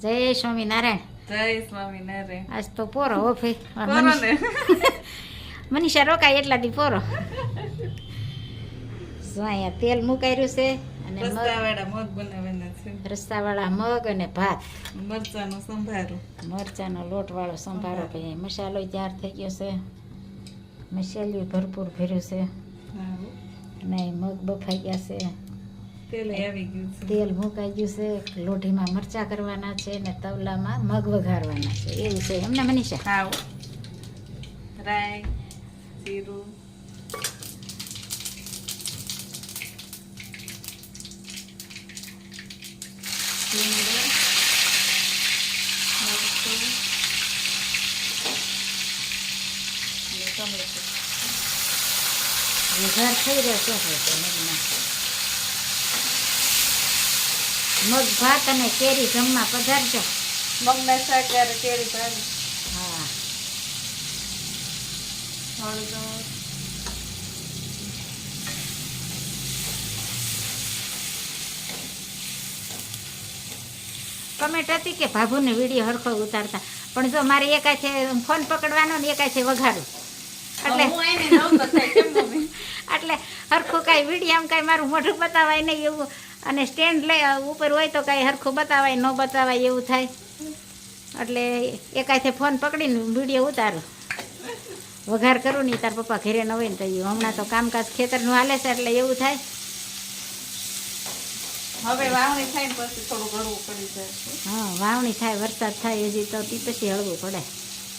જય સ્વામિનારાયણ. જય સ્વામિનારાયણ. આજ તો પોરો હો ભાઈ. પોરો ને મનીષા રોકાય એટલાથી પોરો. જો અહીંયા તેલ મુકાયું છે અને રસ્તાવાળા મગ બનાવવાના છે. રસ્તાવાળા મગ અને ભાત, મરચાનો સંભારો, મરચાનો લોટવાળો સંભારો. ભાઈ મસાલો તૈયાર થઈ ગયો છે, મસાલિયું ભરપૂર ભર્યું છે હા અને મગ બફાઈ ગયા છે, તેલ આવી ગયું છે. તેલ મુકાઈ ગયું છે, લોઢીમાં મરચા કરવાના છે ને તવલામાં મગ વઘારવાના છે. એવું છે એમને મનીષા? હા, રાઈ, જીરું, લીમડો, મરચું અને ટમેટું. વઘાર થઈ રહ્યો છે મગમાં. મગ ભાત અને કેરી જમવા પધારજો. મગના શાક અને કેરી ભાજી, હા, હળદર, કમેન્ટ હતી કે ભાભુને વિડીયો હરખો ઉતારતા, પણ જો મારે એકાય છે ફોન પકડવાનો ને એકાય છે વઘારું, એટલે હું એને નહોતો થાય કેમ મમ્મી? એટલે હરખું કાંઈ વિડીયો આમ કાંઈ મારું મોઢું બતાવાય નહીં એવું, અને સ્ટેન્ડ લઈ ઉપર હોય તો કાંઈ હરખું બતાવાય ન બતાવાય એવું થાય, એટલે એકાયથી ફોન પકડીને વિડીયો ઉતારું. વઘાર કરું નહીં તાર પપ્પા ઘરે ન હોય ને તો એવું. હમણાં તો કામકાજ ખેતરનું હાલે છે એટલે એવું થાય. હવે વાવણી થાય ને પછી થોડું ઘરવું પડી જાય. હા, વાવણી થાય, વરસાદ થાય હજી તો તે પછી હળવું પડે.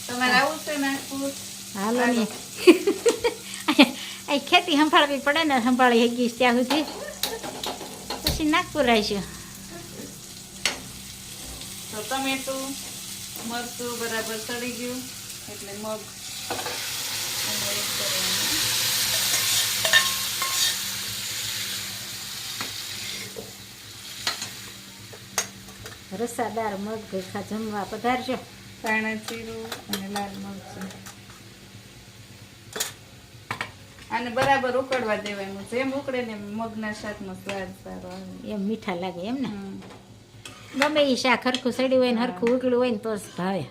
તમારે આવું છે નાગપુર? હાલો ને અહીં ખેતી સંભાળવી પડે ને, સંભાળી ગઈ ત્યાં સુધી પછી નાગપુર આવીશું. તો ટમેટું મરચું બરાબર સડી ગયું એટલે મગ એમાં એડ કરવાનું. રસાદાર મગ ભેખા જમવા પધારજો. ધાણા જીરું અને લાલ મરચું આને બરાબર ઉકળવા દેવાનું. જેમ ઉકળે ને મગના શાકનો સ્વાદ સારો આવે. એમ મીઠા લાગે એમ ને? હમ. ગમે એ શાક હરખું સડ્યું હોય ને હરખું ઉકળ્યું હોય ને તો જ ભાવે,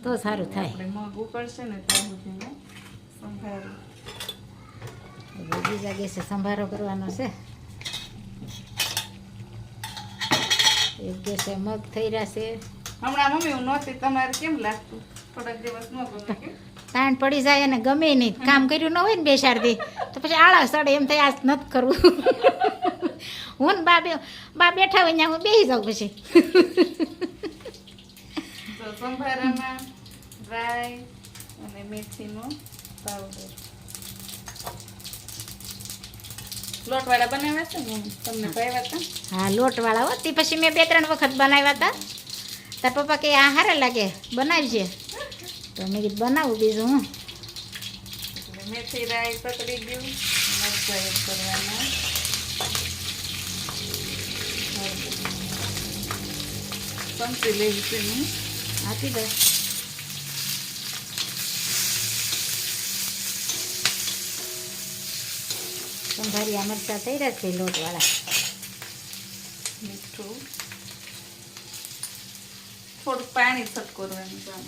તો સારું થાય. આપણે મગ ઉકળશે ને ત્યાં સુધીમાં સંભાળું. હવે બીજા ગેસે સંભારો કરવાનો છે. એક ગેસે મગ થઈ રહ્યા છે. હમણાં મમ્મી હું નહોતી, તમારે કેમ લાગતું? થોડાક દિવસ ન ગમે કે? તાણ પડી જાય અને ગમે નહીં, કામ કર્યું ન હોય ને બે શારદી તો પછી આળસ ચડે, એમ થાય આજ નથી કરવું. હું ને બા બેઠા હોય ત્યાં હું બેસી જાઉં પછી. તો સંભારામાં રાઈ અને મેથીનો પાવડર. લોટવાળા બનાવ્યા છે ને તમને ભાવ્યા હતા? હા, લોટવાળા હો. તે પછી મેં 2-3 વખત બનાવ્યા હતા. તાર પપ્પા કે આ સારા લાગે, બનાવજે. તો મેં કીધું બનાવું બીજું હું. એટલે મેથી રાઈ પકડી ગયું, મરચાં એડ કરવાના, ચમચી લેવી છે હું આપી દો. સંભારિયા મરચાં થઈ રહ્યા છે લોટવાળા. મીઠું, થોડું પાણી છટકોરવાનું કામ.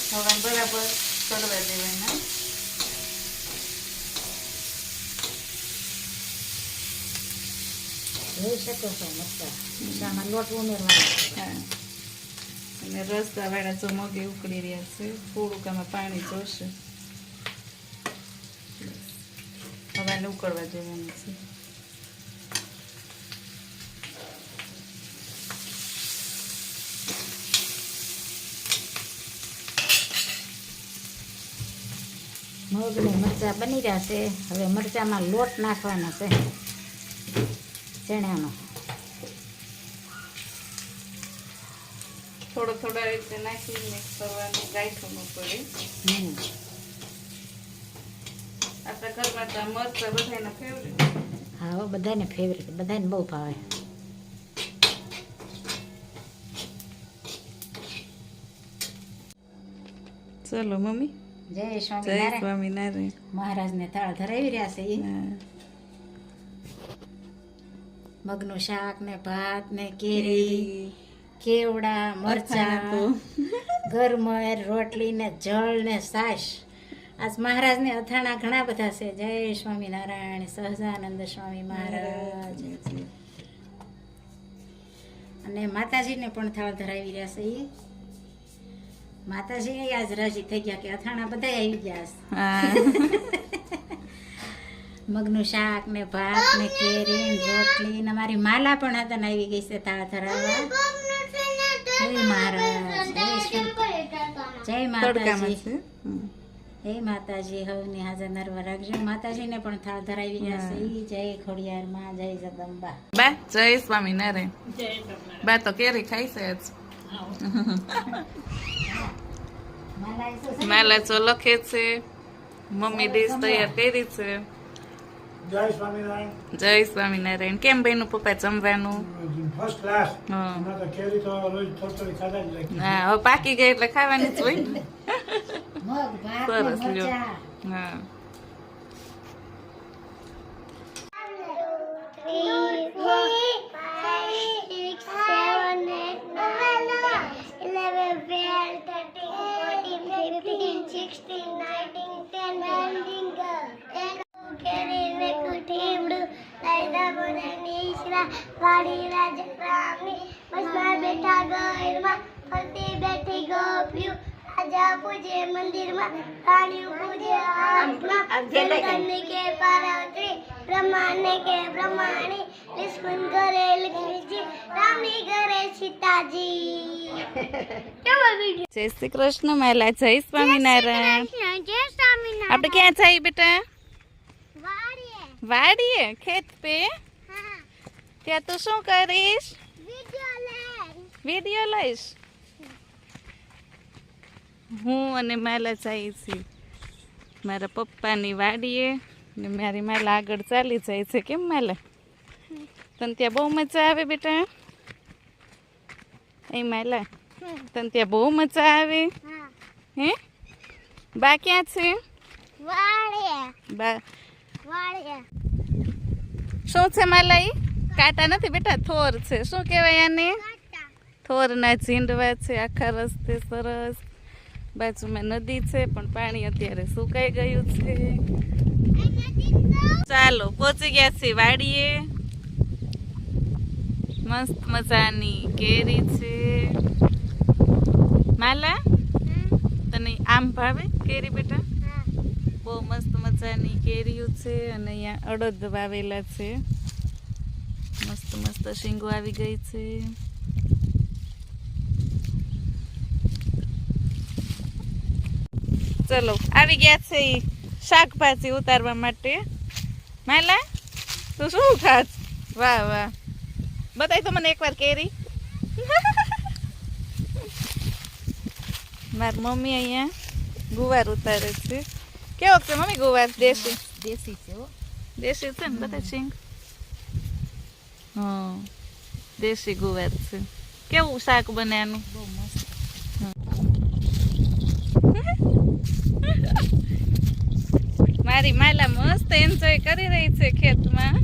હવે બરાબર ચડવા દેવાના. જોઈ શકો છો મરચાં. મરચાંમાં લોટ ઉમેરવાનો. હા, અને રસ્તાવાળા જો મગે ઉકળી રહ્યા છે, થોડુંક આમાં પાણી જોશે. હવે આને ઉકળવા દેવાનું છે. મગ ને મરચાં બની રહ્યા છે. હવે મરચાંમાં લોટ નાખવાનો છે, ચણાનો. થોડો થોડા રીતે નાખી મિક્સ કરવાનું, ગાંઠું ન પડે. આપણા ઘરમાં તો મરચાં બધાના ફેવરેટ. હા હો, બધાને ફેવરેટ, બધાને બહુ ભાવે. ચલો મમ્મી, જય જય સ્વામિનારાયણ. સ્વામિનારાયણ. મહારાજને થાળ ધરાવી રહ્યા છે એ. મગનું શાક ને ભાત ને કેરી, કેવડા, મરચાં, ગરમર, રોટલી ને જળ ને છાશ. આજ મહારાજને અથાણા ઘણા બધા છે. જય સ્વામિનારાયણ, સહજાનંદ સ્વામી મહારાજ. અને માતાજીને પણ થાળ ધરાવી રહ્યા છે. ઈ માતાજી આજ રાજી થઈ ગયા કે અથાણા બધા આવી ગયા છે. મગનું શાક ને ભાત ને કેરી ને રોટલી ને મારી માલા પણ હતા ને આવી ગઈ છે થાળ ધરાવવા. જય મહારાજ, જય માતાજી, હે માતાજી. હવની હાજર નરવા રાખજો. માતાજીને પણ થાળ ધરાવી રહ્યા છે. જય ખોડિયાર માં, જય જગદંબા. બા જય સ્વામિનારાયણ. બા તો કેરી ખાઈ છે આજ. માલા ચો લખે છે. મમ્મી ડીશ તૈયાર કરી છે. જય સ્વામિનારાયણ. જય સ્વામિનારાયણ. કેમ ભાઈનું પપ્પા જમવાનું? First class. હા. હમણાં તો કેરી તો રોજ થોડી ખાધા જ રાખી. હા હવે પાકી ગઈ એટલે ખાવાની જ હોય ને. મગ ભાત ને સરસ લ્યો. મરચાં. હા વાડી રાજપ્રામની બસમાં બેઠા ગયરમાં ફરતી બેઠી ગોપીયું રાજા પૂજે મંદિરમાં રાણીઓ પૂજે આંખમાં ચંદનને કે પાર્વતી બ્રહ્માને કે બ્રહ્માણી લક્ષ્મણ કરે લક્ષ્મીજી રામની ઘરે સીતાજી. જય શ્રી કૃષ્ણ માલા. જય સ્વામિનારાયણ. જય સ્વામિનારાયણ. આપણે ક્યાં જઈએ બેટા? વાડીએ. વાડીએ ખેત પે. હા. ત્યાં તું શું કરીશ? વિડિયો લે. વિડીયો લઈશ. હું અને માલા જઈએ છીએ મારા પપ્પાની વાડીએ ને મારી માલા આગળ ચાલી જાય છે. કેમ માલા, તને ત્યાં બહુ મજા આવે બેટા? એ માલા, તને ત્યાં બહુ મજા આવે? હા. હે? બા ક્યાં છે? વાડીએ. બા વાડીએ. શું છે માલા? ઈ કાંટા નથી બેટા, થોર છે. શું કહેવાય આને? થોરના ઝીંડવા છે આખા રસ્તે સરસ. બાજુમાં નદી છે પણ પાણી અત્યારે સુકાઈ ગયું છે. ચાલો પહોંચી ગયા છીએ વાડીએ. મસ્ત મજાની કેરી છે. માલા, તને આમ ભાવે કેરી બેટા? બહુ મસ્ત મજાની કેરીઓ છે. અને અહીંયા અડદ વાવેલા છે. મસ્ત મસ્ત શીંગો આવી ગઈ છે. ચલો આવી ગયા છે ઈ શાકભાજી ઉતારવા માટે. માલા તું શું ખાસ? વાહ વાહ, બતાય તો મને એકવાર કેરી. મારી મમ્મી અહીંયા ગુવાર ઉતારે છે. કેવો છે મમ્મી ગુવાર? દેશી દેશી છે હો. દેશી છે ને બધા સિંગ. હા દેશી ગુવાર છે. કેવું શાક બને આનું? બહુ મસ્ત. મારી માલા મસ્ત એન્જોય કરી રહી છે ખેતમાં.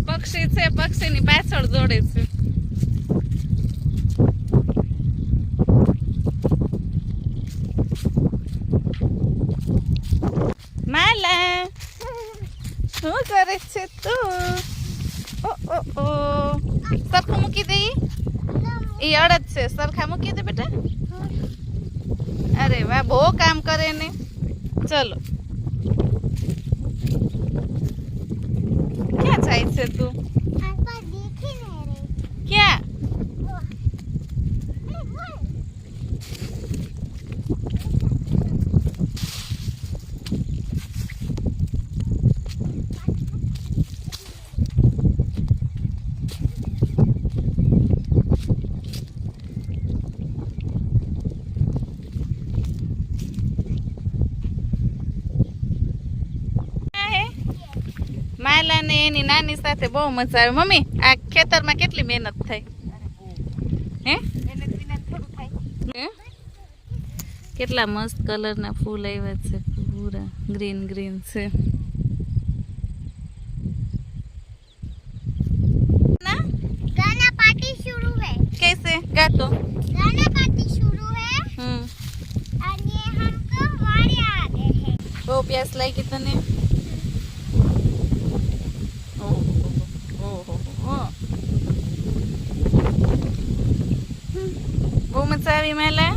પક્ષી છે, પક્ષીની પાછળ દોડે છે. માલા શું કરે છે તું? ઓ સરખું મૂકી દે. એ અડદ છે, સરખા મૂકી દે બેટા. અરે વાહ, બહુ કામ કરે ને. ચલો ક્યાં જાય છે તું? આસપાસ દેખી ને રે. ક્યાં? માલા ને એની નાની સાથે બહુ મજા આવે. મમ્મી આ ખેતરમાં કેટલી મહેનત થાય? હે? હે? કેટલા મસ્ત કલરના ફૂલ આવ્યા છે. પૂરા ગ્રીન ગ્રીન છે. गा तो गाना पार्टी शुरू है और ये हमको वाड़े आ गए हैं બહુ પ્યાસ લાગી તને ઓહો બહુ મજા આવી મેલા